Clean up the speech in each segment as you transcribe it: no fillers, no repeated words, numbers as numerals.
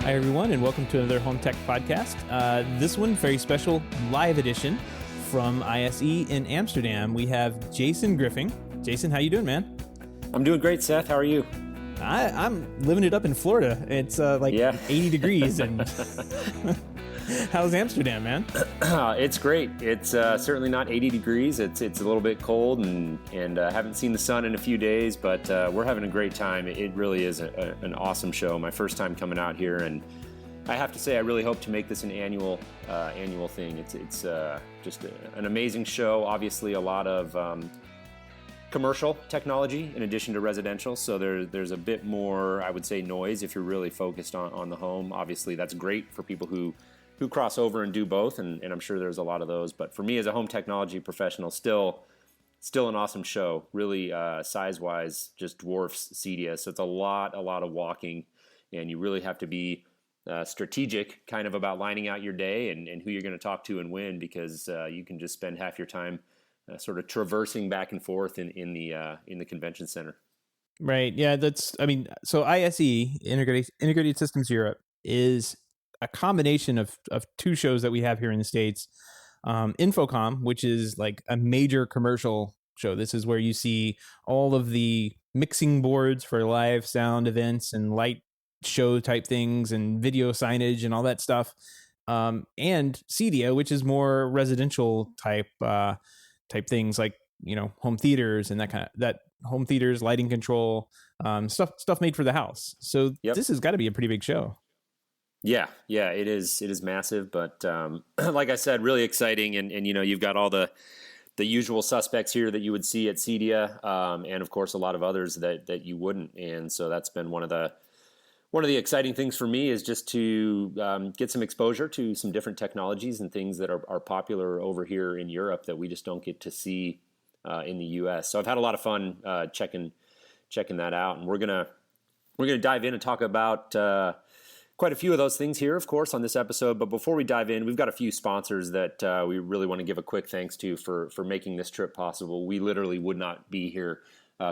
Hi, everyone, and welcome to another Home Tech podcast. This one, very special live edition from ISE in Amsterdam. We have Jason Griffing. Jason, how you doing, man? I'm doing great, Seth. How are you? I'm living it up in Florida. It's 80 degrees. And how's Amsterdam, man? It's great. It's certainly not 80 degrees. It's a little bit cold, and haven't seen the sun in a few days, but we're having a great time. It really is an awesome show. My first time coming out here, and I have to say I really hope to make this an annual thing. It's just an amazing show. Obviously, a lot of commercial technology in addition to residential, so there's a bit more, I would say, noise if you're really focused on the home. Obviously, that's great for people who cross over and do both, and I'm sure there's a lot of those. But for me as a home technology professional, still an awesome show. Really, size-wise, just dwarfs CEDIA. So it's a lot of walking, and you really have to be strategic kind of about lining out your day and who you're going to talk to and when, because you can just spend half your time sort of traversing back and forth in the convention center. Right. Yeah. So ISE, Integrated Systems Europe, is a combination of two shows that we have here in the States. Infocom, which is like a major commercial show. This is where you see all of the mixing boards for live sound events and light show type things and video signage and all that stuff. And CEDIA, which is more residential type things, like, home theaters and that home theaters, lighting control, stuff made for the house. So This has got to be a pretty big show. Yeah, it is. It is massive, but like I said, really exciting. And you've got all the usual suspects here that you would see at CEDIA, and of course a lot of others that you wouldn't. And so that's been one of the exciting things for me, is just to get some exposure to some different technologies and things that are popular over here in Europe that we just don't get to see in the U.S. So I've had a lot of fun checking that out, and we're gonna dive in and talk about quite a few of those things here, of course, on this episode. But before we dive in, we've got a few sponsors that we really want to give a quick thanks to for making this trip possible. We literally would not be here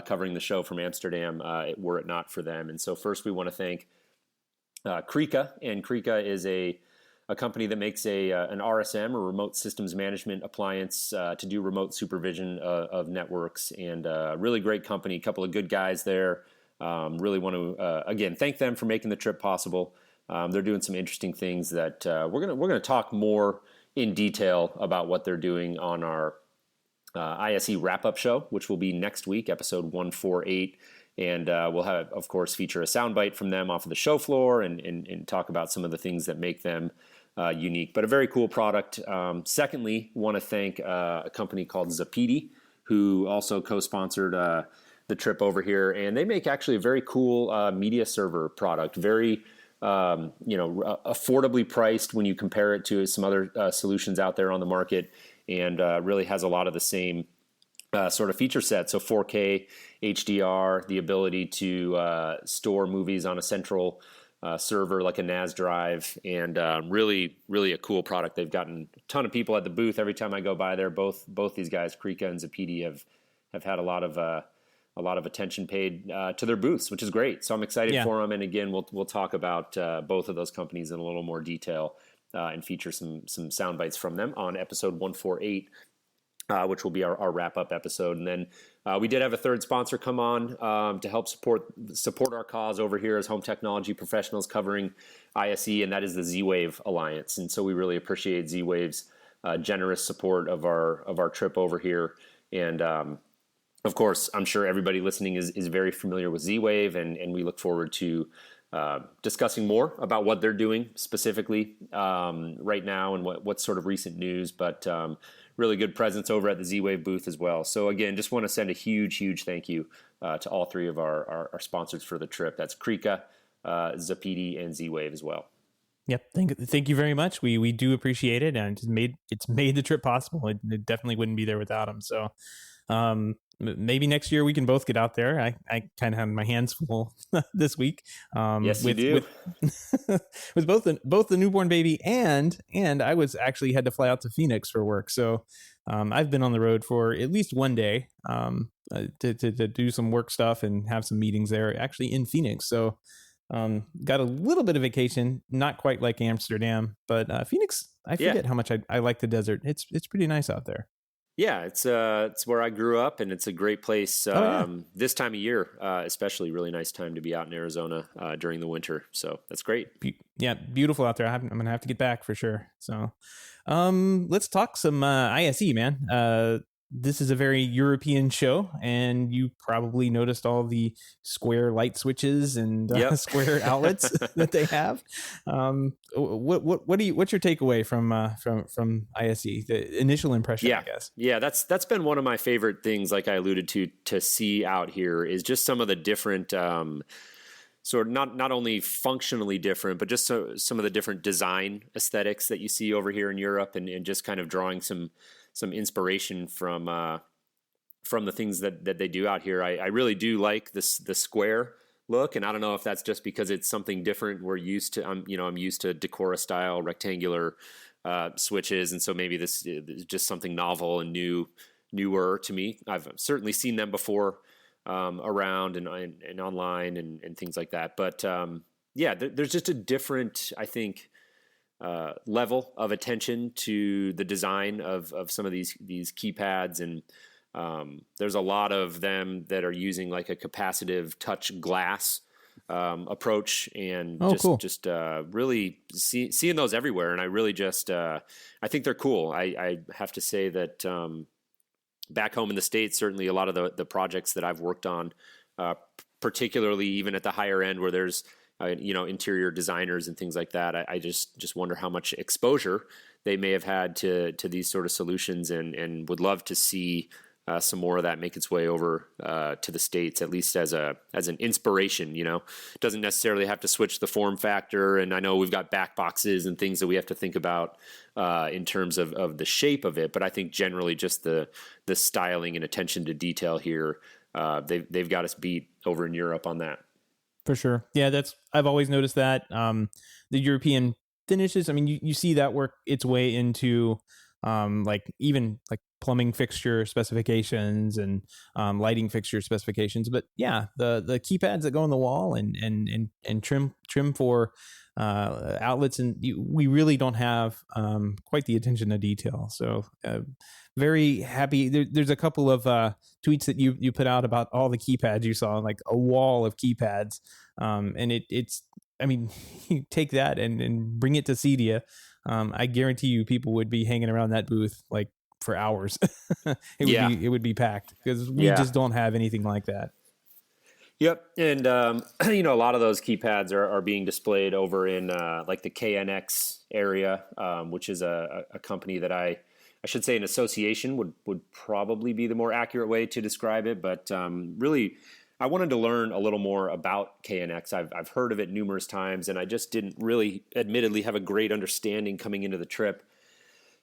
covering the show from Amsterdam were it not for them. And so first we want to thank Krika. And Krika is a company that makes an RSM, or remote systems management appliance, to do remote supervision of networks. And really great company, a couple of good guys there. Really want to, again, thank them for making the trip possible. They're doing some interesting things that we're gonna talk more in detail about what they're doing on our ISE wrap-up show, which will be next week, episode 148. And we'll have, of course, feature a soundbite from them off of the show floor and talk about some of the things that make them unique. But a very cool product. Secondly, want to thank a company called Zapidi, who also co-sponsored the trip over here. And they make actually a very cool media server product. Very affordably priced when you compare it to some other solutions out there on the market, and really has a lot of the same sort of feature set. So 4K HDR, the ability to store movies on a central server like a NAS drive, and really a cool product. They've gotten a ton of people at the booth every time I go by there. Both these guys, Krika and Zapidi, have had a lot of attention paid to their booths, which is great. So I'm excited for them. And again, we'll talk about both of those companies in a little more detail and feature some sound bites from them on episode 148, which will be our wrap-up episode. And then we did have a third sponsor come on to help support our cause over here as home technology professionals covering ISE, and that is the Z-Wave Alliance. And so we really appreciate Z-Wave's generous support of our trip over here. And of course, I'm sure everybody listening is very familiar with Z-Wave, and we look forward to discussing more about what they're doing specifically right now and what sort of recent news, but really good presence over at the Z-Wave booth as well. So again, just want to send a huge thank you to all three of our sponsors for the trip. That's Krika, Zapidi, and Z-Wave as well. Yep. Thank you very much. We do appreciate it, and it's made the trip possible. It definitely wouldn't be there without them. So maybe next year we can both get out there. I kind of have my hands full this week. Yes, you do. With both the newborn baby and I had to fly out to Phoenix for work. So I've been on the road for at least one day to do some work stuff and have some meetings there, actually in Phoenix. So Got a little bit of vacation, not quite like Amsterdam, but Phoenix. I Yeah. forget how much I like the desert. It's pretty nice out there. Yeah, it's where I grew up, and it's a great place Oh yeah. this time of year, especially really nice time to be out in Arizona during the winter. So that's great. Yeah, beautiful out there. I'm gonna have to get back for sure. So, let's talk some ISE, man. This is a very European show, and you probably noticed all the square light switches and Yep. square outlets that they have. What's your takeaway from ISE? The initial impression, Yeah, I guess. yeah, that's been one of my favorite things, like I alluded to see out here, is just some of the different sort of not only functionally different, but just some of the different design aesthetics that you see over here in Europe, and just kind of drawing some inspiration from the things that they do out here. I really do like the square look, and I don't know if that's just because it's something different. We're used to I'm used to Decora style rectangular switches, and so maybe this is just something novel and newer to me. I've certainly seen them before around and online and things like that, but yeah, there's just a different, I think, level of attention to the design of some of these keypads, and there's a lot of them that are using like a capacitive touch glass approach, and cool. just really seeing those everywhere, and I really just I think they're cool. I have to say that back home in the States, certainly a lot of the projects that I've worked on, particularly even at the higher end where there's interior designers and things like that, I just wonder how much exposure they may have had to these sort of solutions, and would love to see some more of that make its way over to the States, at least as an inspiration. It doesn't necessarily have to switch the form factor, and I know we've got back boxes and things that we have to think about in terms of the shape of it, but I think generally just the styling and attention to detail here, they've got us beat over in Europe on that. For sure. Yeah, I've always noticed that. The European finishes, I mean, you see that work its way into like even like plumbing fixture specifications and lighting fixture specifications. But yeah, the keypads that go on the wall and trim for outlets, and we really don't have quite the attention to detail. So very happy. There's a couple of tweets that you put out about all the keypads you saw, like a wall of keypads, and it's. I mean, you take that and bring it to Cedia. I guarantee you, people would be hanging around that booth like for hours. It would be packed because we just don't have anything like that. Yep, and a lot of those keypads are being displayed over in like the KNX area, which is a company that I should say an association would probably be the more accurate way to describe it. But really, I wanted to learn a little more about KNX. I've heard of it numerous times, and I just didn't really, admittedly, have a great understanding coming into the trip.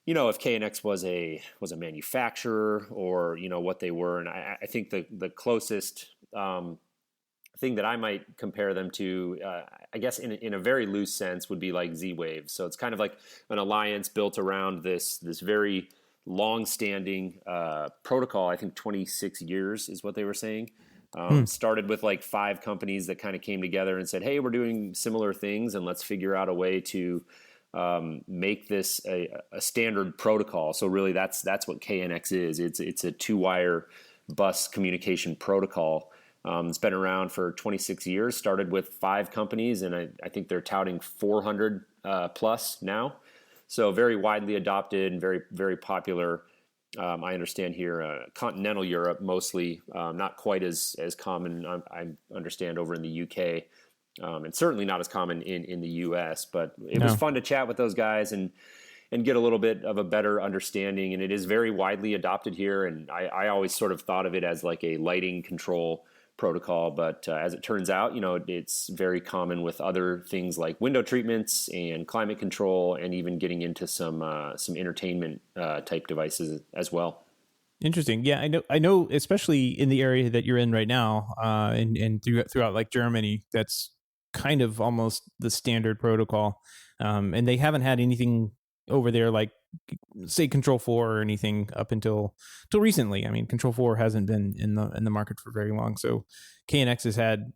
If KNX was a manufacturer, or what they were. And I think the closest thing that I might compare them to, I guess in a very loose sense, would be like Z-Wave. So it's kind of like an alliance built around this very long-standing protocol. I think 26 years is what they were saying. Started with like 5 companies that kind of came together and said, hey, we're doing similar things, and let's figure out a way to make this a standard protocol. So really that's what KNX is. It's a 2-wire bus communication protocol. It's been around for 26 years, started with 5 companies, and I think they're touting 400 plus now. So very widely adopted and very, very popular. I understand here, continental Europe mostly, not quite as common, I understand, over in the UK, and certainly not as common in the US. But it was fun to chat with those guys and get a little bit of a better understanding. And it is very widely adopted here. And I always sort of thought of it as like a lighting control protocol, but as it turns out, it's very common with other things like window treatments and climate control, and even getting into some entertainment type devices as well. Interesting. Yeah, I know, especially in the area that you're in right now, and throughout like Germany, that's kind of almost the standard protocol. And they haven't had anything over there like say Control 4 or anything up until recently. I mean, Control 4 hasn't been in the market for very long, so KNX has had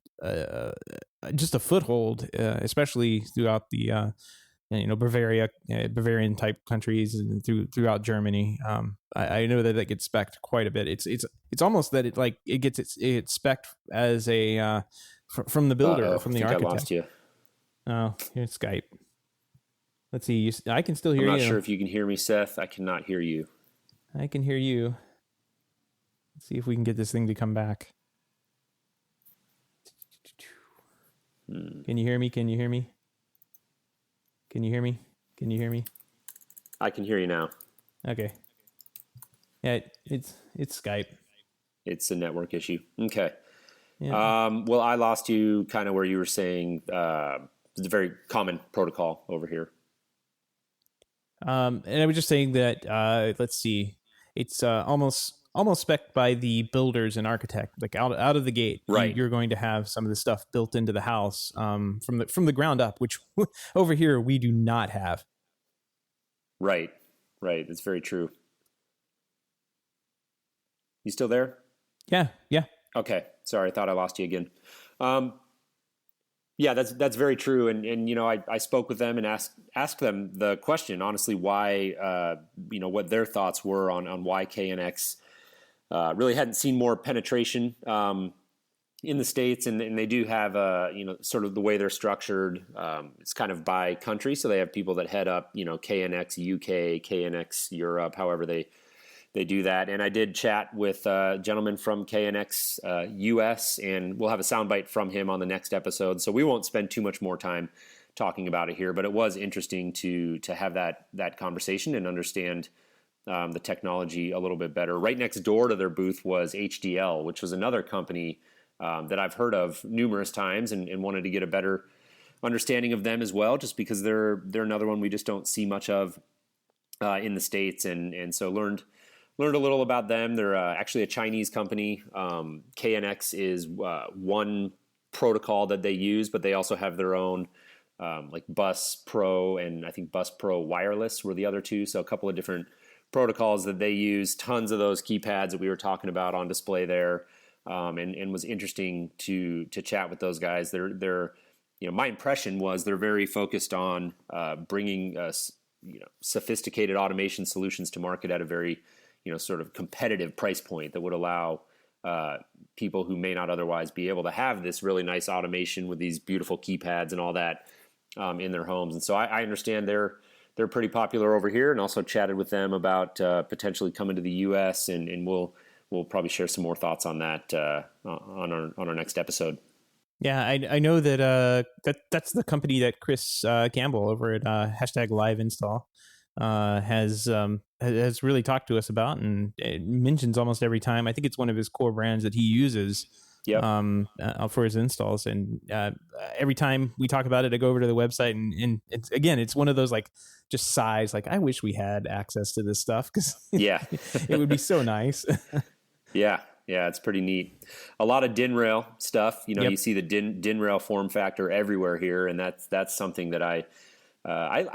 just a foothold, especially throughout the Bavarian type countries and throughout Germany. I know that gets spec'd quite a bit. It's almost that it gets spec'd as a from the builder, from the architect. I lost you. Oh, here's Skype. Let's see. I can still hear you. I'm not sure if you can hear me, Seth. I cannot hear you. I can hear you. Let's see if we can get this thing to come back. Can you hear me? Can you hear me? Can you hear me? Can you hear me? I can hear you now. Okay. Yeah, it's Skype. It's a network issue. Okay. Yeah. Well, I lost you kind of where you were saying it's a very common protocol over here. And I was just saying that let's see, it's almost spec'd by the builders and architect, like out of the gate. Right. You're going to have some of the stuff built into the house from the ground up, which over here we do not have. Right. That's very true. You still there? Yeah. Okay. Sorry, I thought I lost you again. Yeah, that's very true. And I spoke with them and asked them the question, honestly, why, what their thoughts were on why KNX really hadn't seen more penetration in the States. And they do have, sort of the way they're structured. It's kind of by country. So they have people that head up, KNX UK, KNX Europe, however they do that. And I did chat with a gentleman from KNX US, and we'll have a soundbite from him on the next episode. So we won't spend too much more time talking about it here, but it was interesting to have that conversation and understand the technology a little bit better. Right next door to their booth was HDL, which was another company that I've heard of numerous times and wanted to get a better understanding of them as well, just because they're another one we just don't see much of in the States, and so learned a little about them. They're actually a Chinese company. KNX is one protocol that they use, but they also have their own like Bus Pro and I think Bus Pro Wireless were the other two. So a couple of different protocols that they use. Tons of those keypads that we were talking about on display there, and was interesting to chat with those guys. They're my impression was they're very focused on bringing sophisticated automation solutions to market at a very sort of competitive price point that would allow people who may not otherwise be able to have this really nice automation with these beautiful keypads and all that in their homes. And so I understand they're pretty popular over here, and also chatted with them about potentially coming to the U.S. and we'll probably share some more thoughts on that on our next episode. Yeah, I know that that's the company that Chris Campbell over at #LiveInstall has really talked to us about, and it mentions almost every time. I think it's one of his core brands that he uses for his installs. And every time we talk about it, I go over to the website, and it's one of those like just sighs, like I wish we had access to this stuff because it would be so nice. Yeah, it's pretty neat. A lot of DIN rail stuff. You see the DIN rail form factor everywhere here, and that's something that I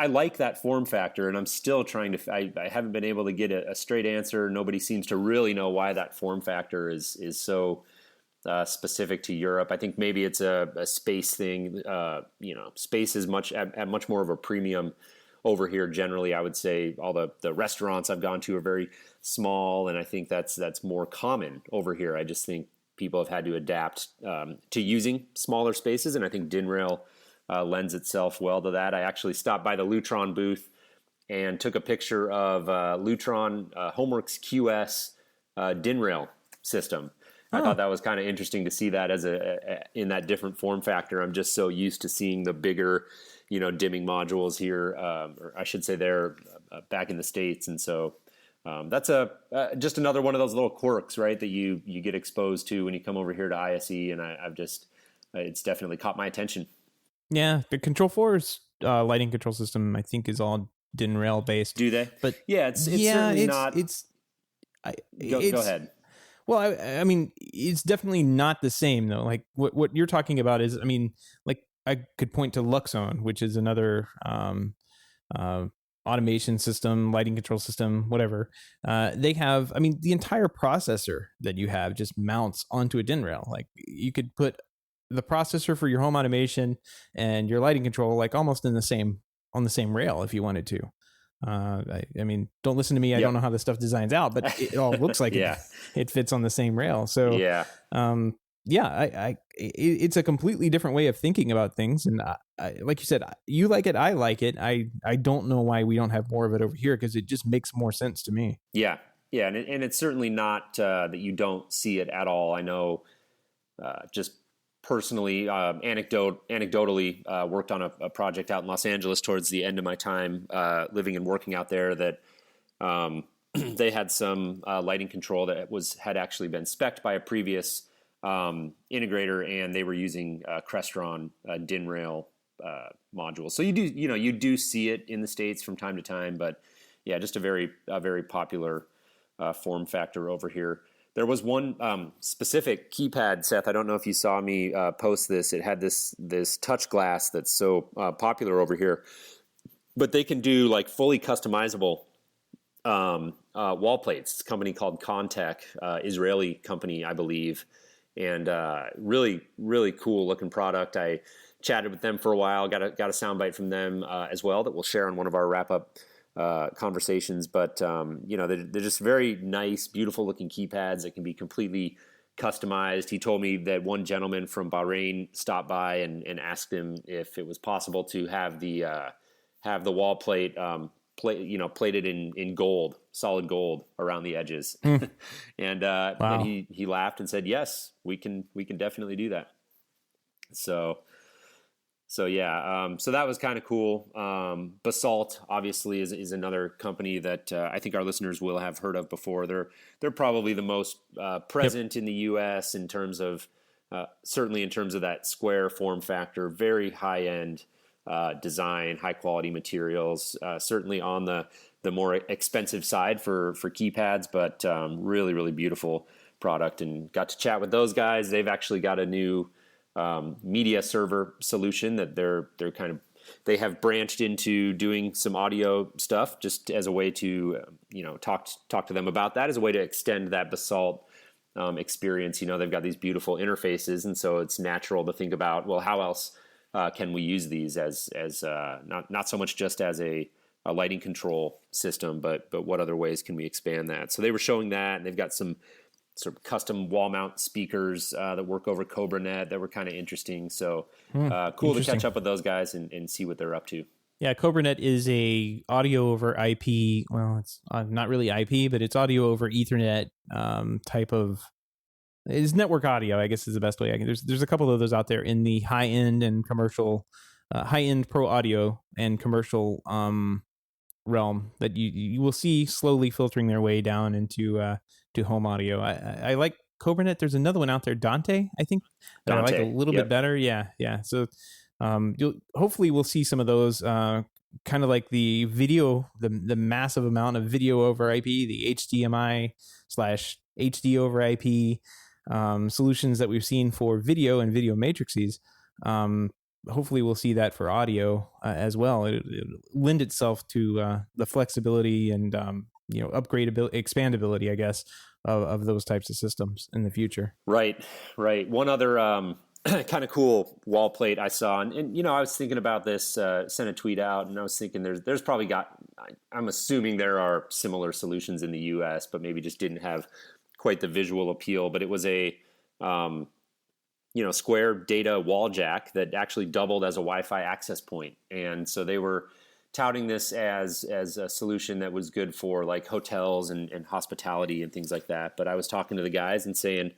like that form factor, and I'm still trying to. I haven't been able to get a straight answer. Nobody seems to really know why that form factor is so specific to Europe. I think maybe it's a space thing. Space is at much more of a premium over here. Generally, I would say all the restaurants I've gone to are very small, and I think that's more common over here. I just think people have had to adapt to using smaller spaces, and I think DIN rail lends itself well to that. I actually stopped by the Lutron booth and took a picture of Lutron Homeworks QS DIN rail system. I thought that was kind of interesting to see that as in that different form factor. I'm just so used to seeing the bigger, dimming modules here, or I should say they're back in the States. And so that's just another one of those little quirks, right, that you get exposed to when you come over here to ISE. And it's definitely caught my attention. Yeah, the Control 4's lighting control system, I think, is all DIN rail based. Do they? But yeah, it's certainly not. Go ahead. Well, I mean, it's definitely not the same though. Like what you're talking about is, I mean, like I could point to Luxone, which is another automation system, lighting control system, whatever, they have, I mean, the entire processor that you have just mounts onto a DIN rail. Like you could put the processor for your home automation and your lighting control like almost on the same rail if you wanted to. I mean, don't listen to me. I don't know how this stuff designs out, but it all looks like it fits on the same rail. So it's a completely different way of thinking about things. And like you said, you like it, I like it. I don't know why we don't have more of it over here, because it just makes more sense to me. Yeah. Yeah. And it's certainly not that you don't see it at all. I know just personally, anecdotally, worked on a project out in Los Angeles towards the end of my time living and working out there that they had some lighting control that had actually been spec'd by a previous integrator, and they were using Crestron DIN rail modules. So you do see it in the States from time to time, but yeah, just a very popular form factor over here. There was one specific keypad, Seth. I don't know if you saw me post this. It had this touch glass that's so popular over here, but they can do like fully customizable wall plates. It's a company called Contech, Israeli company, I believe, and really, really cool looking product. I chatted with them for a while, got a soundbite from them as well that we'll share on one of our wrap up conversations. But they're just very nice, beautiful looking keypads that can be completely customized. He told me that one gentleman from Bahrain stopped by and asked him if it was possible to have the wall plate plated in gold, solid gold around the edges. And he laughed and said, yes, we can definitely do that. So that was kind of cool. Basalt obviously is another company that I think our listeners will have heard of before. They're probably the most present in the U.S. in terms of certainly in terms of that square form factor, very high end design, high quality materials. Certainly on the more expensive side for keypads, but really, really beautiful product. And got to chat with those guys. They've actually got a new media server solution that they have branched into doing some audio stuff, just as a way to talk to them about that, as a way to extend that Basalt experience. They've got these beautiful interfaces, and so it's natural to think about, well, how else can we use these as not so much just as a lighting control system, but what other ways can we expand that? So they were showing that, and they've got some sort of custom wall mount speakers that work over CobraNet that were kind of interesting. So cool to catch up with those guys and see what they're up to. Yeah, CobraNet is a audio over IP. Well, it's not really IP, but it's audio over Ethernet type of. It's network audio, I guess, is the best way I can. There's a couple of those out there in the high end and commercial, high end pro audio and commercial realm that you will see slowly filtering their way down into to home audio. I like CobraNet. There's another one out there, Dante, I think, that I like a little bit better. Yeah. So hopefully we'll see some of those kind of like the video, the massive amount of video over IP, the HDMI / HD over IP solutions that we've seen for video and video matrices. Hopefully we'll see that for audio as well. It lend itself to the flexibility and upgradability, expandability, I guess, of those types of systems in the future. Right. One other kind of cool wall plate I saw, and I was thinking about this, sent a tweet out, and I was thinking there's probably I'm assuming there are similar solutions in the U.S., but maybe just didn't have quite the visual appeal. But it was a square data wall jack that actually doubled as a Wi-Fi access point. And so they were touting this as a solution that was good for like hotels and hospitality and things like that. But I was talking to the guys and saying,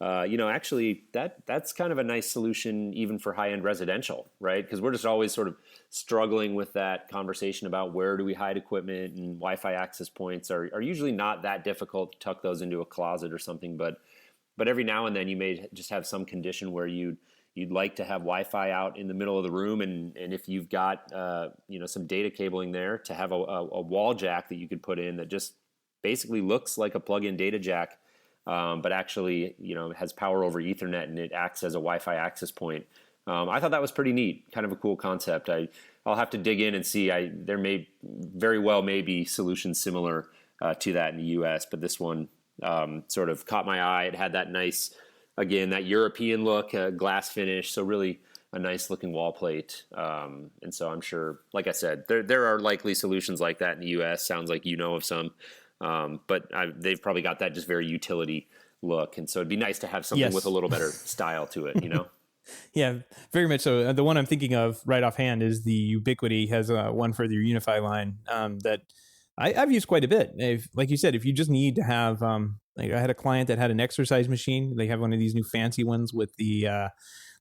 actually that's kind of a nice solution even for high-end residential, right? Because we're just always sort of struggling with that conversation about where do we hide equipment, and Wi-Fi access points are usually not that difficult to tuck those into a closet or something. But every now and then you may just have some condition where you'd like to have Wi-Fi out in the middle of the room, and if you've got some data cabling there, to have a wall jack that you could put in that just basically looks like a plug-in data jack, but actually has power over Ethernet, and it acts as a Wi-Fi access point. I thought that was pretty neat, kind of a cool concept. I'll have to dig in and see. There may very well may be solutions similar to that in the U.S., but this one sort of caught my eye. It had that nice, again, that European look, glass finish, so really a nice looking wall plate. And so I'm sure, like I said, there are likely solutions like that in the U.S. Sounds like you know of some, but they've probably got that just very utility look, and so it'd be nice to have something with a little better style to it, you know. Yeah, very much so. The one I'm thinking of right offhand is the Ubiquity has one for their Unify line that I've used quite a bit. Like you said, if you just need to have, like I had a client that had an exercise machine. They have one of these new fancy ones with the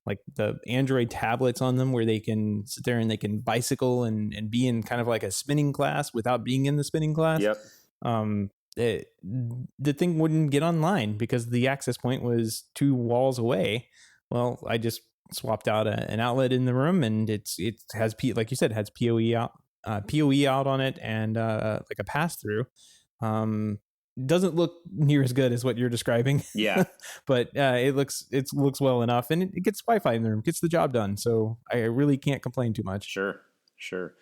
like the Android tablets on them where they can sit there and they can bicycle and be in kind of like a spinning class without being in the spinning class. Yep. The thing wouldn't get online because the access point was 2 walls away. Well, I just swapped out an outlet in the room, and it has like you said, it has PoE out on it, and like a pass through. Doesn't look near as good as what you're describing. Yeah, but it looks well enough, and it gets Wi-Fi in the room, gets the job done. So I really can't complain too much. Sure.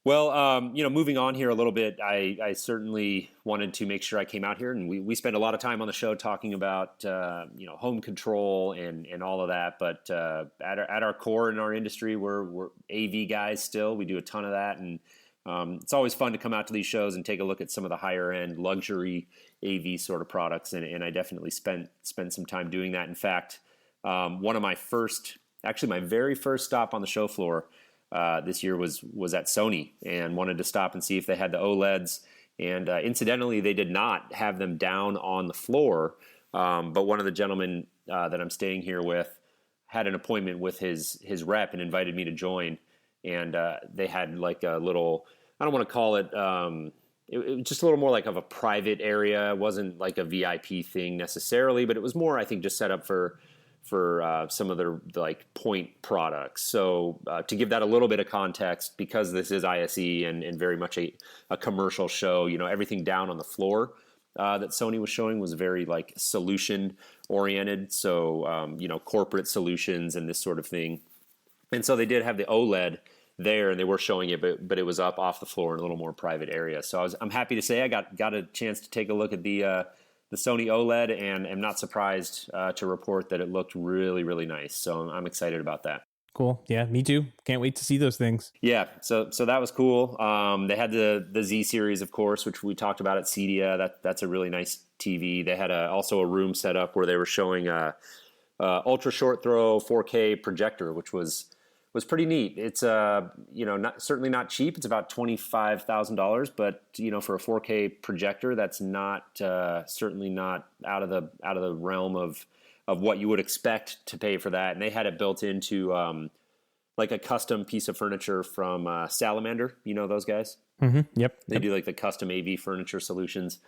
Well, moving on here a little bit, I certainly wanted to make sure I came out here, and we spend a lot of time on the show talking about home control and all of that. But at our core in our industry, we're AV guys still. We do a ton of that, and it's always fun to come out to these shows and take a look at some of the higher end luxury AV sort of products. And I definitely spent some time doing that. In fact, one of my very first stop on the show floor this year was at Sony, and wanted to stop and see if they had the OLEDs. And incidentally, they did not have them down on the floor. But one of the gentlemen that I'm staying here with had an appointment with his rep and invited me to join. And they had like a little, I don't want to call it, it was just a little more like of a private area. It wasn't like a VIP thing necessarily, but it was more, I think, just set up for some of their like point products. So to give that a little bit of context, because this is ISE and very much a commercial show, everything down on the floor that Sony was showing was very like solution oriented. So, corporate solutions and this sort of thing. And so they did have the OLED there, and they were showing it, but it was up off the floor in a little more private area. So I'm happy to say I got a chance to take a look at the Sony OLED, and am not surprised to report that it looked really, really nice. So I'm excited about that. Cool. Yeah, me too. Can't wait to see those things. Yeah, so that was cool. They had the Z series, of course, which we talked about at CEDIA. That's a really nice TV. They had also a room set up where they were showing a ultra short throw 4K projector, which was pretty neat. It's certainly not cheap. It's about $25,000, but for a 4K projector, that's not certainly not out of the realm of what you would expect to pay for that. And they had it built into like a custom piece of furniture from Salamander. You know those guys? Mm-hmm. Yep. They do like the custom AV furniture solutions.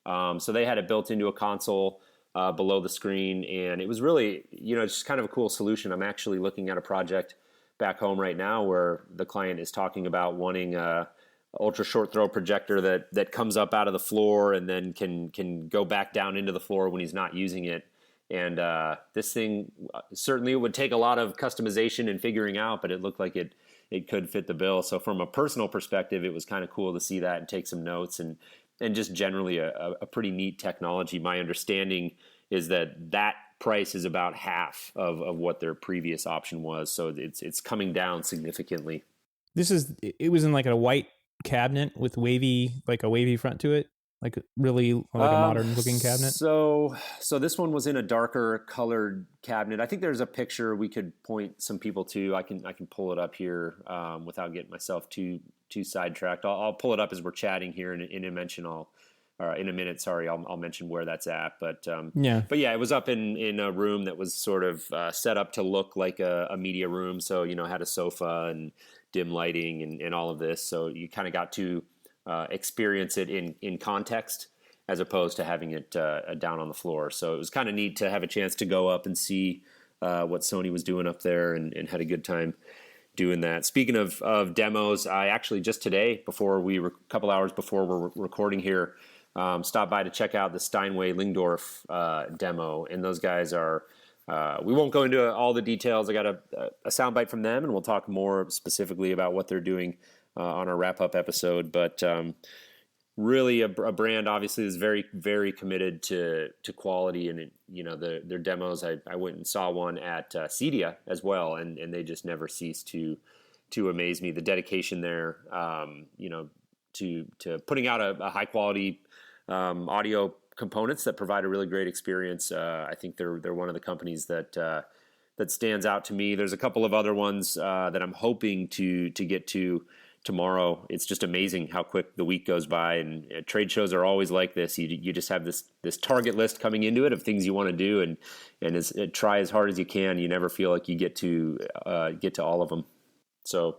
So they had it built into a console below the screen, and it was really just kind of a cool solution. I'm actually looking at a project back home right now where the client is talking about wanting a ultra short throw projector that comes up out of the floor and then can go back down into the floor when he's not using it. And this thing certainly would take a lot of customization and figuring out, but it looked like it could fit the bill. So from a personal perspective, it was kind of cool to see that and take some notes, and just generally a pretty neat technology. My understanding is that price is about half of what their previous option was. So it's coming down significantly. It was in like a white cabinet with a wavy front to it, like really like a modern looking cabinet. So this one was in a darker colored cabinet. I think there's a picture we could point some people to. I can pull it up here without getting myself too sidetracked. I'll pull it up as we're chatting here in a minute. Sorry, I'll mention where that's at. But yeah, it was up in a room that was sort of set up to look like a media room. So had a sofa and dim lighting and all of this. So you kind of got to experience it in context as opposed to having it down on the floor. So it was kind of neat to have a chance to go up and see what Sony was doing up there, and had a good time doing that. Speaking of demos, I actually just today, a couple hours before we're recording here, stopped by to check out the Steinway Lingdorf demo, and those guys are We won't go into all the details. I got a soundbite from them, and we'll talk more specifically about what they're doing on our wrap-up episode. But really, a brand obviously is very, very committed to quality, and their demos. I went and saw one at CEDIA as well, and they just never cease to amaze me. The dedication there, to putting out a high quality audio components that provide a really great experience. I think they're one of the companies that stands out to me. There's a couple of other ones that I'm hoping to get to tomorrow. It's just amazing how quick the week goes by, and trade shows are always like this. You just have this target list coming into it of things you want to do, and try as hard as you can. You never feel like you get to all of them. So,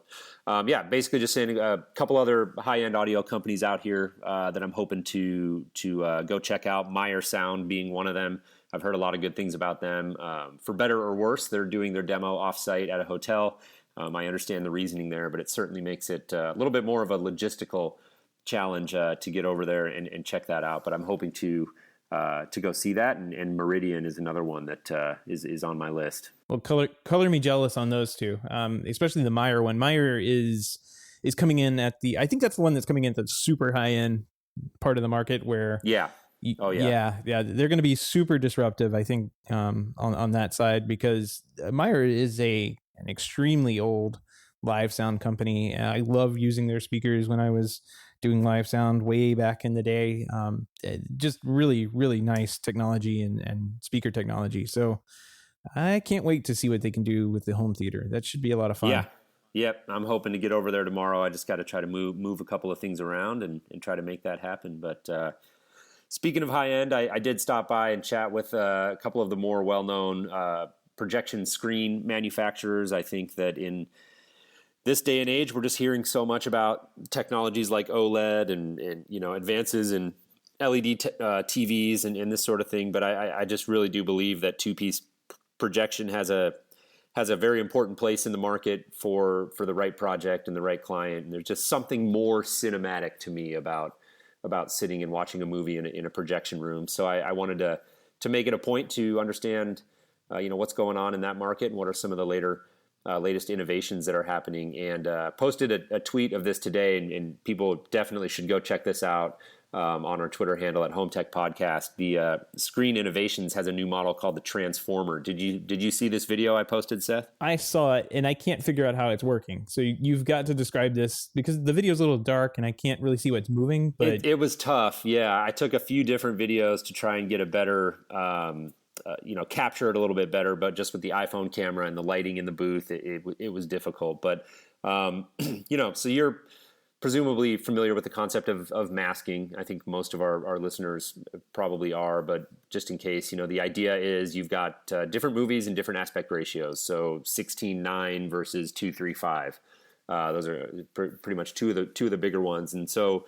basically just saying a couple other high-end audio companies out here that I'm hoping to go check out. Meyer Sound being one of them. I've heard a lot of good things about them. For better or worse, they're doing their demo offsite at a hotel. I understand the reasoning there, but it certainly makes it a little bit more of a logistical challenge to get over there and check that out. But I'm hoping to go see that, and Meridian is another one that is on my list. Well, color me jealous on those two, especially the Meyer one. Meyer is coming in at I think that's the one that's coming in at the super high end part of the market where yeah, they're going to be super disruptive. I think on that side, because Meyer is an extremely old live sound company. I love using their speakers when I was doing live sound way back in the day. Just really, really nice technology and speaker technology. So I can't wait to see what they can do with the home theater. That should be a lot of fun. Yeah. Yep. I'm hoping to get over there tomorrow. I just got to try to move a couple of things around and try to make that happen. But speaking of high end, I did stop by and chat with a couple of the more well-known projection screen manufacturers. I think that in this day and age, we're just hearing so much about technologies like OLED and advances in LED TVs and this sort of thing. But I just really do believe that two-piece projection has a very important place in the market for the right project and the right client. And there's just something more cinematic to me about sitting and watching a movie in a projection room. So I wanted to make it a point to understand what's going on in that market and what are some of the latest innovations that are happening, and posted a tweet of this today, and people definitely should go check this out on our Twitter handle at HomeTech Podcast. The Screen Innovations has a new model called the Transformer. Did you see this video I posted, Seth? I saw it, and I can't figure out how it's working. So you've got to describe this, because the video is a little dark and I can't really see what's moving. But it was tough. Yeah, I took a few different videos to try and get a better capture it a little bit better, but just with the iPhone camera and the lighting in the booth, it was difficult. But, so you're presumably familiar with the concept of masking. I think most of our listeners probably are, but just in case, the idea is you've got different movies and different aspect ratios. So 16:9 versus 2:3:5. Those are pretty much two of the bigger ones. And so,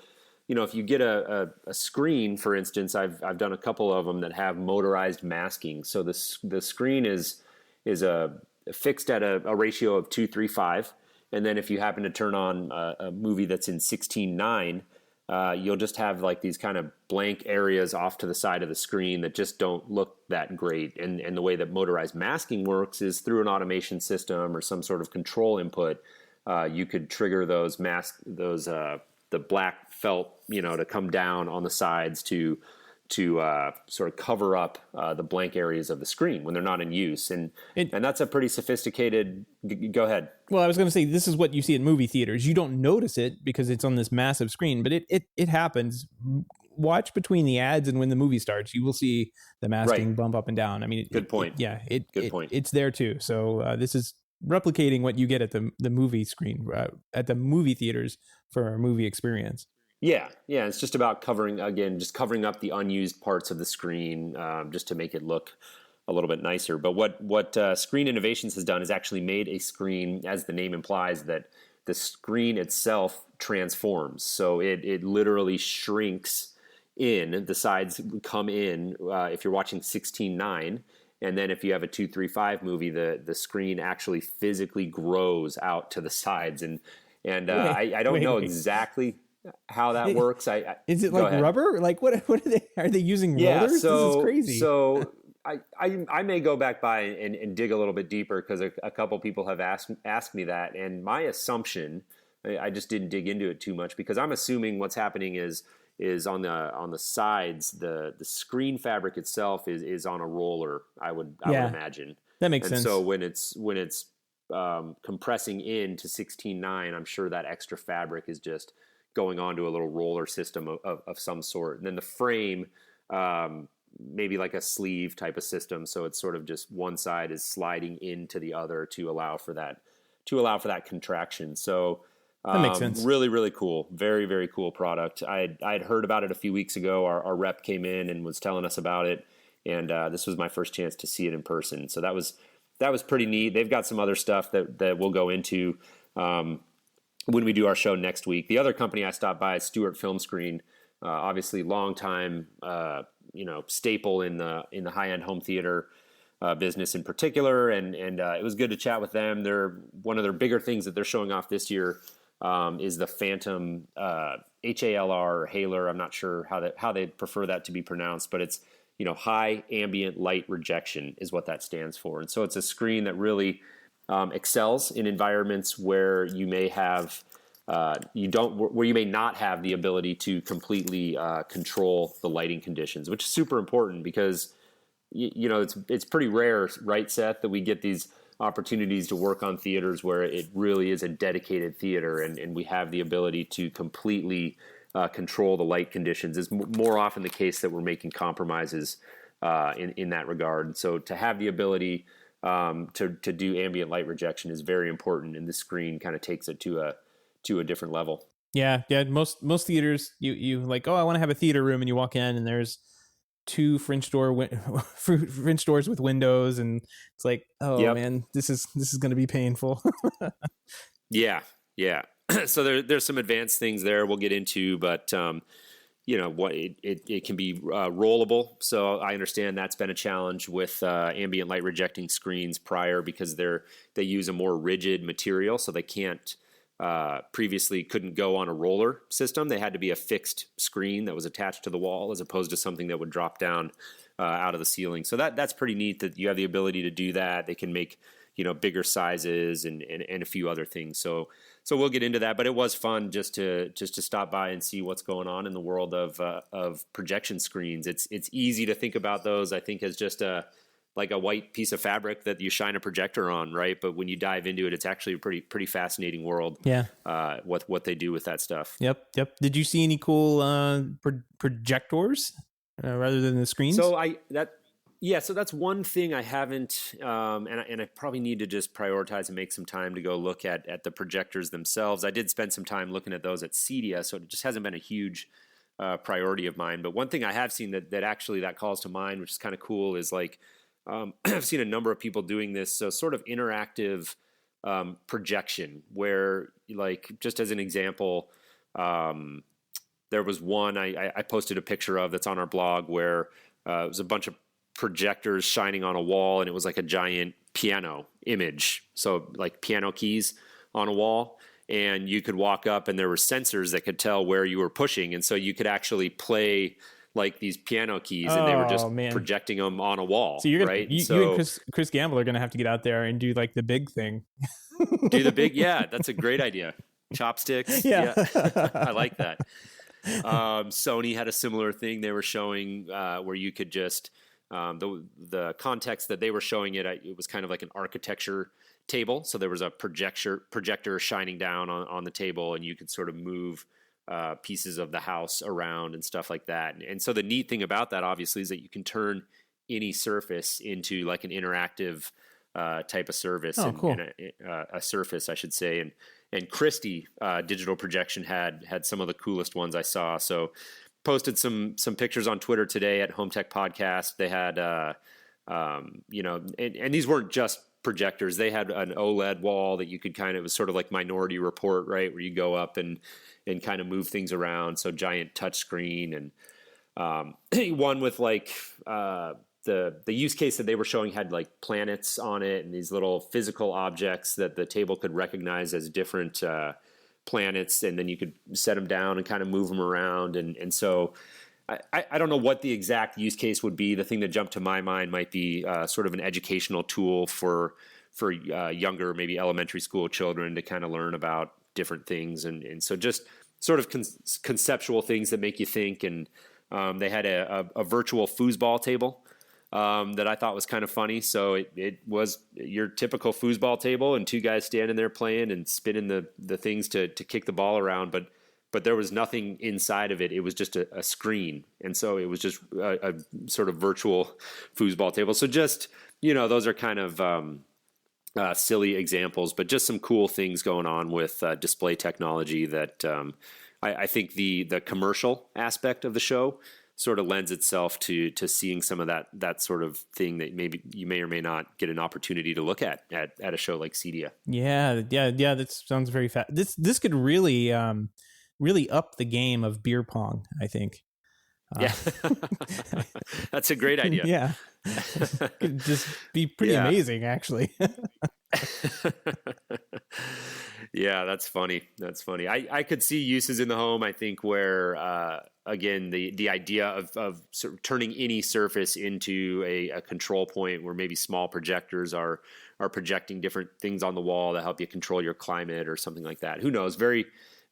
if you get a screen, for instance, I've done a couple of them that have motorized masking. So the screen is fixed at a ratio of 2:3:5, and then if you happen to turn on a movie that's in 16:9, you'll just have like these kind of blank areas off to the side of the screen that just don't look that great. And the way that motorized masking works is through an automation system or some sort of control input. You could trigger those the black felt, to come down on the sides to sort of cover up the blank areas of the screen when they're not in use. And that's a pretty sophisticated, go ahead. Well, I was going to say, this is what you see in movie theaters. You don't notice it because it's on this massive screen, but it happens. Watch between the ads and when the movie starts, you will see the masking bump up and down. I mean, good point. Good point. It's there too. So this is replicating what you get at the movie screen, at the movie theaters for a movie experience. Yeah. It's just about covering up the unused parts of the screen, just to make it look a little bit nicer. But what Screen Innovations has done is actually made a screen, as the name implies, that the screen itself transforms. So it literally shrinks in. The sides come in if you're watching 16:9. And then if you have a 2:3:5 movie, the screen actually physically grows out to the sides. And I don't know exactly how that works. Is it like rubber? Like what are they using rollers? So, this is crazy. So I may go back by and dig a little bit deeper because a couple people have asked me that, and my assumption, I just didn't dig into it too much because I'm assuming what's happening is on the sides, the screen fabric itself is on a roller. I would imagine that makes and sense. so when it's compressing into 16.9, I'm sure that extra fabric is just going onto a little roller system of some sort, and then the frame. Maybe like a sleeve type of system, so it's sort of just one side is sliding into the other to allow for that contraction. So that makes sense. Really, really cool. Very, very cool product. I'd heard about it a few weeks ago. Our rep came in and was telling us about it, and this was my first chance to see it in person. So that was pretty neat. They've got some other stuff that we'll go into when we do our show next week. The other company I stopped by is Stewart Film Screen. Obviously, long time staple in the high end home theater business in particular, and it was good to chat with them. One of their bigger things that they're showing off this year is the Phantom HALR or Haler. I'm not sure how they prefer that to be pronounced, but it's high ambient light rejection is what that stands for, and so it's a screen that really excels in environments where you may have. Where you may not have the ability to completely control the lighting conditions, which is super important because it's pretty rare, right, Seth, that we get these opportunities to work on theaters where it really is a dedicated theater and we have the ability to completely control the light conditions. Is more often the case that we're making compromises in that regard. So to have the ability to do ambient light rejection is very important, and this screen kind of takes it to a different level. Yeah. Most theaters, you like, oh, I want to have a theater room, and you walk in, and there's two French doors with windows, and it's like, oh man, this is going to be painful. Yeah. So there's some advanced things there we'll get into, but what it can be rollable. So I understand that's been a challenge with ambient light rejecting screens prior because they use a more rigid material, so they can't. Previously couldn't go on a roller system. They had to be a fixed screen that was attached to the wall as opposed to something that would drop down out of the ceiling. So that's pretty neat that you have the ability to do that. They can make bigger sizes and a few other things. So we'll get into that, but it was fun just to stop by and see what's going on in the world of projection screens. It's easy to think about those, I think, as just like a white piece of fabric that you shine a projector on, right? But when you dive into it, it's actually a pretty fascinating world. Yeah. What they do with that stuff. Yep. Did you see any cool projectors rather than the screens? So that's one thing I haven't, and I probably need to just prioritize and make some time to go look at the projectors themselves. I did spend some time looking at those at CEDIA, so it just hasn't been a huge priority of mine. But one thing I have seen that actually that calls to mind, which is kind of cool, is like. I've seen a number of people doing this, so sort of interactive projection where, like, just as an example, there was one I posted a picture of that's on our blog where it was a bunch of projectors shining on a wall, and it was like a giant piano image, so like piano keys on a wall, and you could walk up and there were sensors that could tell where you were pushing, and so you could actually play like these piano keys, and they were just projecting them on a wall. So right? You and Chris Gamble are going to have to get out there and do like the big thing. Yeah, that's a great idea. Chopsticks. Yeah. I like that. Sony had a similar thing they were showing where you could just the context that they were showing it was kind of like an architecture table. So there was a projector shining down on the table, and you could sort of move pieces of the house around and stuff like that. And so the neat thing about that, obviously, is that you can turn any surface into like an interactive type of service. Cool. A surface, I should say. And Christie Digital Projection had some of the coolest ones I saw. So posted some pictures on Twitter today at HomeTech Podcast. They had, and these weren't just projectors. They had an OLED wall that you could it was sort of like Minority Report, right? Where you go up and kind of move things around. So giant touch screen, and one with like the use case that they were showing had like planets on it and these little physical objects that the table could recognize as different planets, and then you could set them down and kind of move them around. And so I don't know what the exact use case would be. The thing that jumped to my mind might be sort of an educational tool for younger, maybe elementary school children to kind of learn about different things, and so just sort of conceptual things that make you think. And they had a virtual foosball table that I thought was kind of funny. So it was your typical foosball table and two guys standing there playing and spinning the things to kick the ball around, but there was nothing inside of it. It was just a screen. And so it was just a sort of virtual foosball table. So just, those are kind of silly examples, but just some cool things going on with display technology that I think the commercial aspect of the show sort of lends itself to seeing some of that sort of thing that maybe you may or may not get an opportunity to look at a show like CEDIA. Yeah. That sounds very fast. This could really up the game of beer pong, I think. Yeah, that's a great idea. Yeah, could just be pretty amazing, actually. Yeah, that's funny. I could see uses in the home, I think, where again the idea of sort of turning any surface into a control point, where maybe small projectors are projecting different things on the wall that help you control your climate or something like that. Who knows? Very,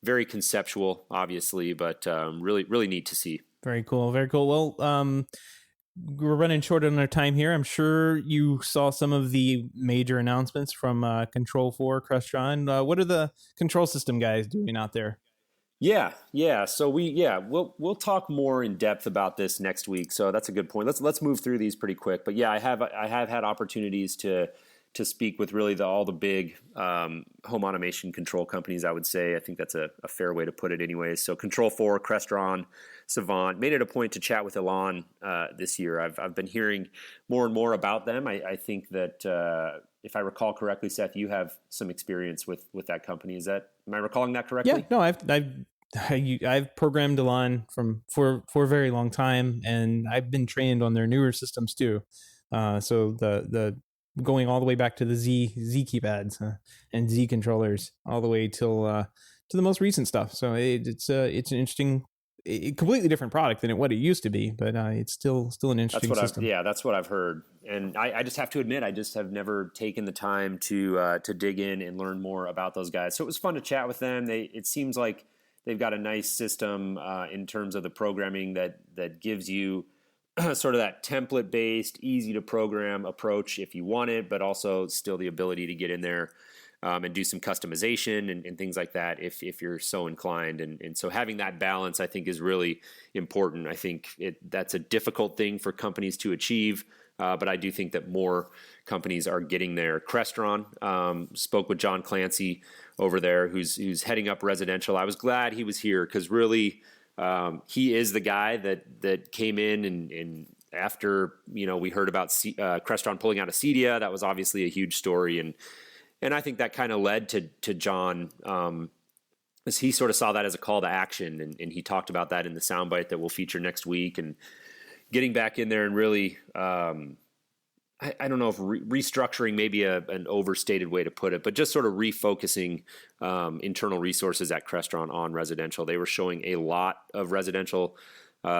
very conceptual, obviously, but really neat to see. Very cool. Well, we're running short on our time here. I'm sure you saw some of the major announcements from Control 4 Crestron. What are the control system guys doing out there? Yeah. So we'll talk more in depth about this next week. So that's a good point. Let's move through these pretty quick. But yeah, I have had opportunities to speak with really all the big home automation control companies, I would say. I think that's a fair way to put it anyways. So Control 4, Crestron, Savant. Made it a point to chat with Ilan this year. I've been hearing more and more about them. I think that if I recall correctly, Seth, you have some experience with that company. Am I recalling that correctly? Yeah, no, I've programmed Ilan for a very long time, and I've been trained on their newer systems too. So the going all the way back to the Z keypads and Z controllers, all the way till to the most recent stuff. So it's an interesting, completely different product than what it used to be, but it's still an interesting system. That's what I've heard, and I just have to admit, I just have never taken the time to dig in and learn more about those guys. So it was fun to chat with them. It seems like they've got a nice system in terms of the programming that gives you sort of that template-based, easy-to-program approach if you want it, but also still the ability to get in there and do some customization and things like that if you're so inclined. And so having that balance, I think, is really important. I think that's a difficult thing for companies to achieve, but I do think that more companies are getting there. Crestron spoke with John Clancy over there, who's heading up residential. I was glad he was here because really he is the guy that came in and after we heard about Crestron pulling out of CEDIA. That was obviously a huge story, and I think that kind of led to John as he sort of saw that as a call to action, and he talked about that in the soundbite that we'll feature next week, and getting back in there and really I don't know if restructuring maybe an overstated way to put it, but just sort of refocusing internal resources at Crestron on residential. They were showing a lot of residential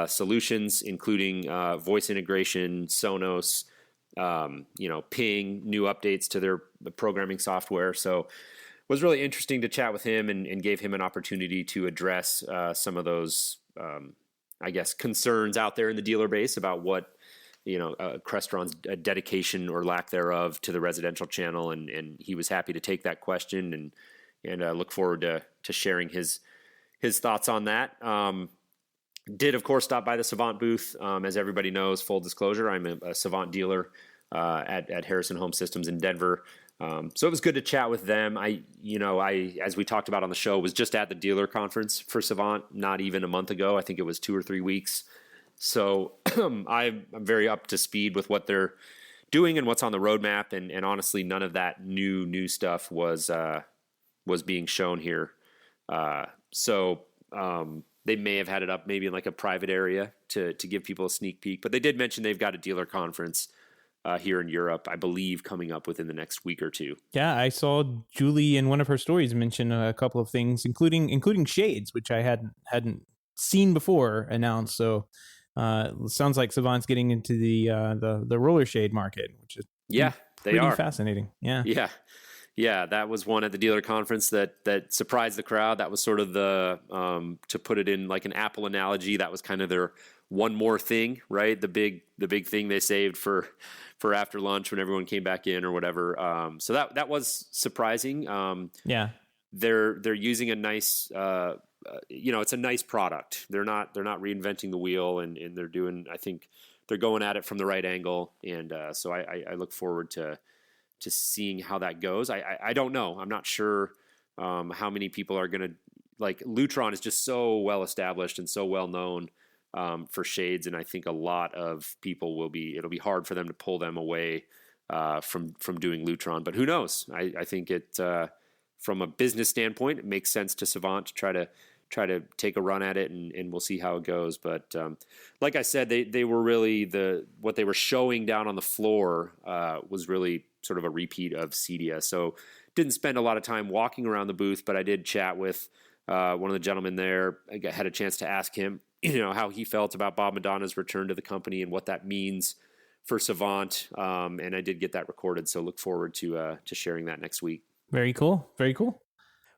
solutions, including voice integration, Sonos, Ping, new updates to their programming software. So it was really interesting to chat with him and gave him an opportunity to address some of those, concerns out there in the dealer base about what Crestron's dedication or lack thereof to the residential channel, and he was happy to take that question and look forward to sharing his thoughts on that. Did of course stop by the Savant booth, as everybody knows. Full disclosure, I'm a Savant dealer at Harrison Home Systems in Denver. So it was good to chat with them. I as we talked about on the show, was just at the dealer conference for Savant not even a month ago. I think it was 2 or 3 weeks. So I'm very up to speed with what they're doing and what's on the roadmap. And honestly, none of that new stuff was being shown here. So they may have had it up maybe in like a private area to give people a sneak peek. But they did mention they've got a dealer conference here in Europe, I believe, coming up within the next week or two. Yeah, I saw Julie in one of her stories mention a couple of things, including shades, which I hadn't seen before announced. So it sounds like Savant's getting into the roller shade market, which is they pretty are. fascinating. Yeah. Yeah, that was one at the dealer conference that surprised the crowd. That was sort of the to put it in like an Apple analogy, that was kind of their one more thing, right? The big thing they saved for after lunch when everyone came back in or whatever. So that was surprising. Yeah. They're using a nice it's a nice product. They're not reinventing the wheel, and they're doing, I think they're going at it from the right angle, and so I look forward to seeing how that goes. I don't know. I'm not sure how many people are going to, like, Lutron is just so well established and so well known for shades, and I think a lot of people it'll be hard for them to pull them away from doing Lutron. But who knows? I think it from a business standpoint, it makes sense to Savant to try to take a run at it, and we'll see how it goes. But like I said, they were really what they were showing down on the floor was really sort of a repeat of CEDIA. So didn't spend a lot of time walking around the booth, but I did chat with one of the gentlemen there. I had a chance to ask him, how he felt about Bob Madonna's return to the company and what that means for Savant. And I did get that recorded, so look forward to sharing that next week. Very cool. Very cool.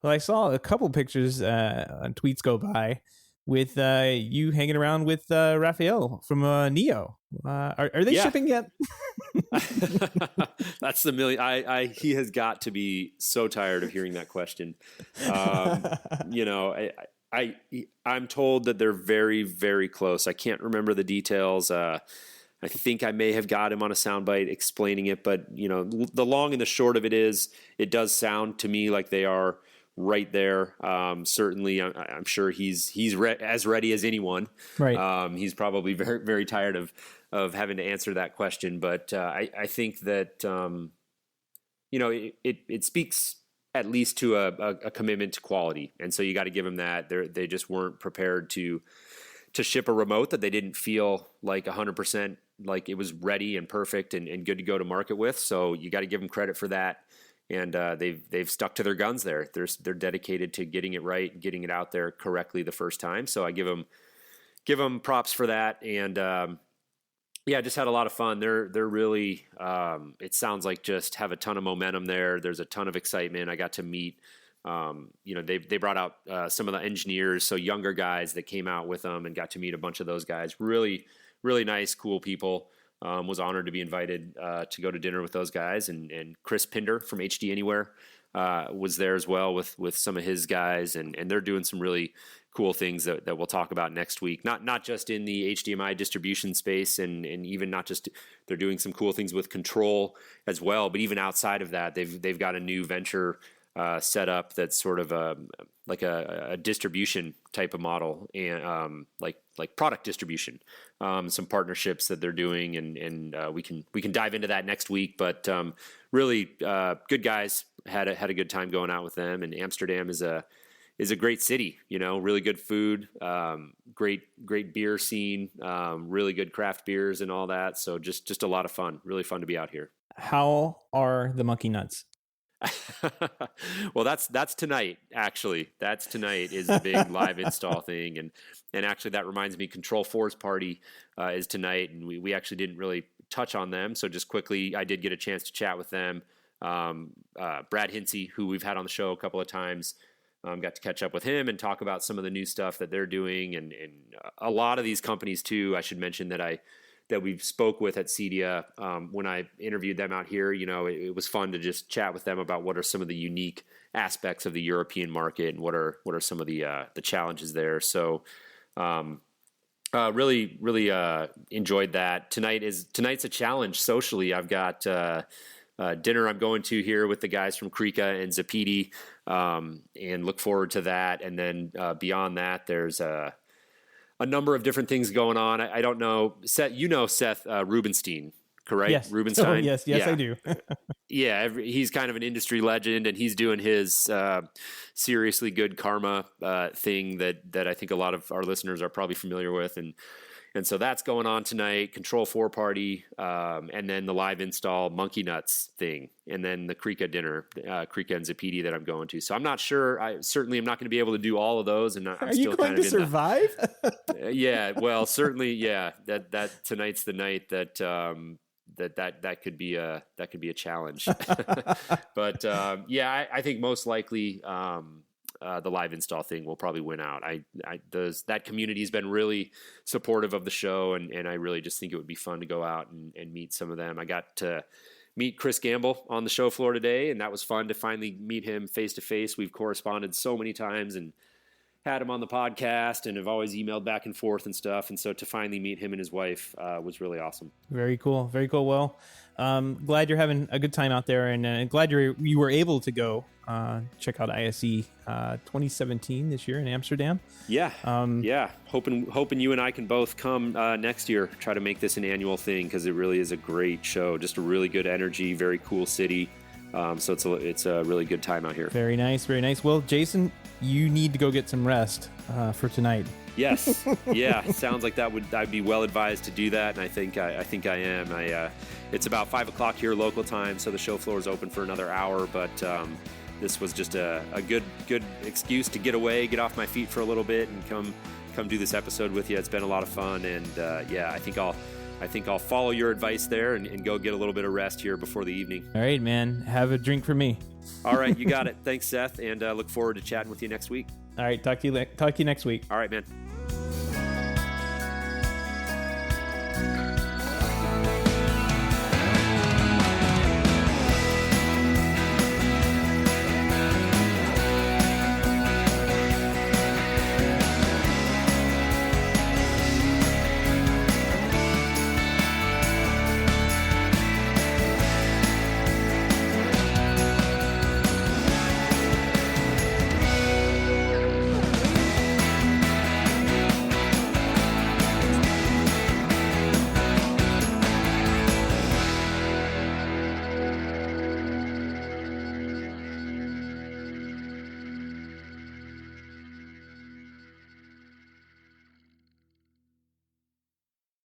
Well, I saw a couple pictures on tweets go by with you hanging around with Raphael from Neo. Are they shipping yet? That's the million. He has got to be so tired of hearing that question. I'm told that they're very, very close. I can't remember the details. I think I may have got him on a soundbite explaining it, but the long and the short of it is, it does sound to me like they are right there. Certainly, I'm sure he's as ready as anyone. Right. He's probably very, very tired of having to answer that question. But I think that it speaks at least to a commitment to quality, and so you got to give them that. They just weren't prepared to ship a remote that they didn't feel like 100% like it was ready and perfect and good to go to market with. So you got to give them credit for that. And they've stuck to their guns there. They're dedicated to getting it right, getting it out there correctly the first time. So I give them props for that. And just had a lot of fun. They're really it sounds like just have a ton of momentum there. There's a ton of excitement. I got to meet they brought out some of the engineers, so younger guys that came out with them, and got to meet a bunch of those guys. Really, really nice, cool people. Was honored to be invited to go to dinner with those guys, and Chris Pinder from HD Anywhere was there as well with some of his guys, and they're doing some really cool things that we'll talk about next week. Not just in the HDMI distribution space, and even not just, they're doing some cool things with control as well, but even outside of that, they've got a new venture set up that's sort of like a distribution type of model, and like product distribution. Some partnerships that they're doing, and we can dive into that next week. But really good guys. Had a good time going out with them. And Amsterdam is a great city. Really good food, great beer scene, really good craft beers and all that. So just a lot of fun. Really fun to be out here. How are the monkey nuts? Well, that's tonight. Actually, that's tonight is the big live install thing, and actually that reminds me, Control 4's party is tonight, and we actually didn't really touch on them. So just quickly, I did get a chance to chat with them. Brad Hinsey, who we've had on the show a couple of times, got to catch up with him and talk about some of the new stuff that they're doing, and a lot of these companies too. I should mention that we spoke with at CEDIA when I interviewed them out here. It was fun to just chat with them about what are some of the unique aspects of the European market, and what are some of the challenges there. So really enjoyed that. Tonight's a challenge socially. I've got dinner I'm going to here with the guys from Krika and Zapiti, and look forward to that. And then beyond that, there's a number of different things going on. I don't know, Seth. Seth Rubenstein, correct? Yes. Rubenstein. Oh, yes, yeah. I do. Yeah, he's kind of an industry legend, and he's doing his seriously good karma thing that I think a lot of our listeners are probably familiar with. And And so that's going on tonight, Control 4 party, and then the live install Monkey Nuts thing, and then the Krika dinner, Krika and Zapidi that I'm going to. So I'm not sure. I certainly am not going to be able to do all of those. And I'm Are still you going kind of to survive? Yeah, well, certainly, yeah. That tonight's the night that that could be a challenge. But yeah, I think most likely the live install thing will probably win out. That community has been really supportive of the show, and I really just think it would be fun to go out and meet some of them. I got to meet Chris Gamble on the show floor today, and that was fun to finally meet him face to face. We've corresponded so many times and had him on the podcast and have always emailed back and forth and stuff. And so to finally meet him and his wife was really awesome. Very cool. Very cool. Well, glad you're having a good time out there, and glad you were able to go check out ISE 2017 this year in Amsterdam. Yeah. Yeah. Hoping you and I can both come next year, try to make this an annual thing, because it really is a great show. Just a really good energy, very cool city. So it's a really good time out here. Very nice. Very nice. Well, Jason, you need to go get some rest for tonight. Yes. Yeah. Sounds like I'd be well advised to do that. And I think I am. It's about 5:00 here local time. So the show floor is open for another hour, but this was just a good excuse to get away, get off my feet for a little bit, and come do this episode with you. It's been a lot of fun. And yeah, I think I'll follow your advice there and go get a little bit of rest here before the evening. All right, man. Have a drink for me. All right, you got it. Thanks, Seth, and look forward to chatting with you next week. All right, talk to you next week. All right, man.